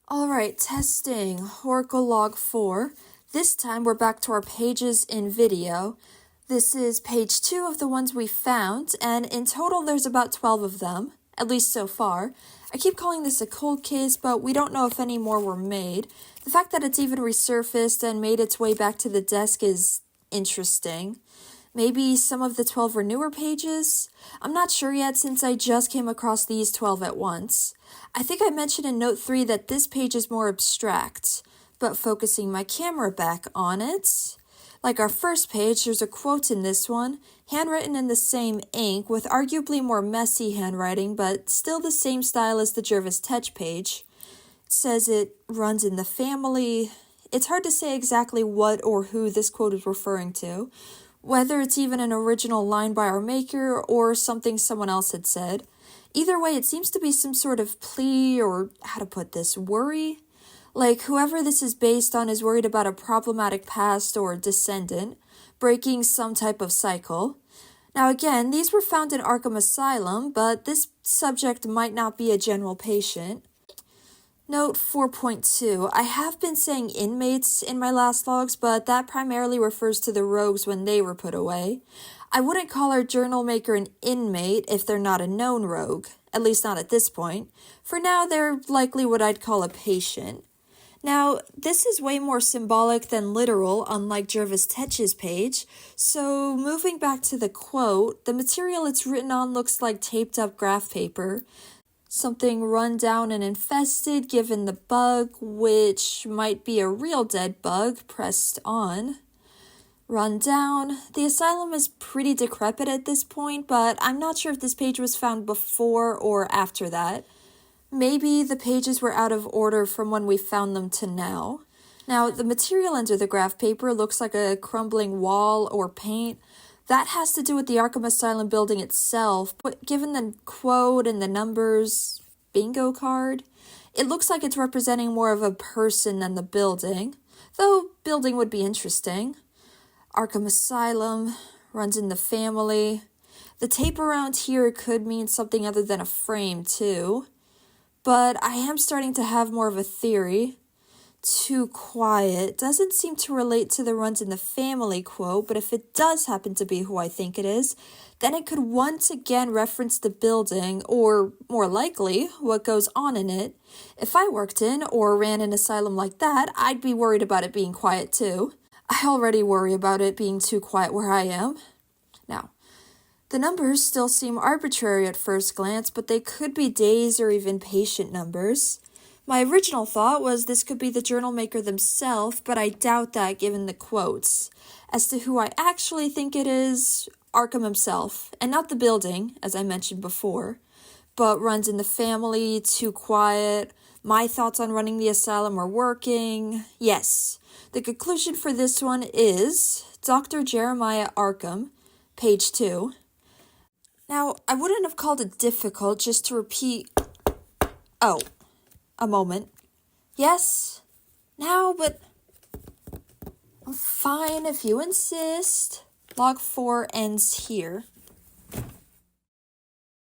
Alright, testing Oracle log 4. This time we're back to our pages in video. This is page 2 of the ones we found, and in total there's about 12 of them, at least so far. I keep calling this a cold case, but we don't know if any more were made. The fact that it's even resurfaced and made its way back to the desk is interesting. Maybe some of the 12 were newer pages? I'm not sure yet since I just came across these 12 at once. I think I mentioned in note 3 that this page is more abstract, but focusing my camera back on it. Like our first page, there's a quote in this one, handwritten in the same ink with arguably more messy handwriting, but still the same style as the Jervis Tetch page. It says it runs in the family. It's hard to say exactly what or who this quote is referring to, whether it's even an original line by our maker or something someone else had said. Either way, it seems to be some sort of plea or, how to put this, worry. Like whoever this is based on is worried about a problematic past or descendant, breaking some type of cycle. Now again, these were found in Arkham Asylum, but this subject might not be a general patient. Note 4.2. I have been saying inmates in my last logs, but that primarily refers to the rogues when they were put away. I wouldn't call our journal maker an inmate if they're not a known rogue, at least not at this point. For now, they're likely what I'd call a patient. Now, this is way more symbolic than literal, unlike Jervis Tetch's page, so moving back to the quote, the material it's written on looks like taped up graph paper. Something run down and infested given the bug, which might be a real dead bug, pressed on. Run down. The asylum is pretty decrepit at this point, but I'm not sure if this page was found before or after that. Maybe the pages were out of order from when we found them to now. Now, the material under the graph paper looks like a crumbling wall or paint. That has to do with the Arkham Asylum building itself, but given the quote and the numbers, bingo card, it looks like it's representing more of a person than the building, though building would be interesting. Arkham Asylum, runs in the family. The tape around here could mean something other than a frame too, but I am starting to have more of a theory. Too quiet doesn't seem to relate to the runs in the family quote, but if it does happen to be who I think it is, then it could once again reference the building, or more likely, what goes on in it. If I worked in or ran an asylum like that, I'd be worried about it being quiet too. I already worry about it being too quiet where I am. Now, the numbers still seem arbitrary at first glance, but they could be days or even patient numbers. My original thought was this could be the journal maker themselves, but I doubt that given the quotes. As to who I actually think it is, Arkham himself, and not the building, as I mentioned before, but runs in the family, too quiet, my thoughts on running the asylum are working. Yes, the conclusion for this one is Dr. Jeremiah Arkham, page 2. Now, I wouldn't have called it difficult just to repeat... Oh. A moment. Yes? Now, but... I'm fine if you insist. Log 4 ends here.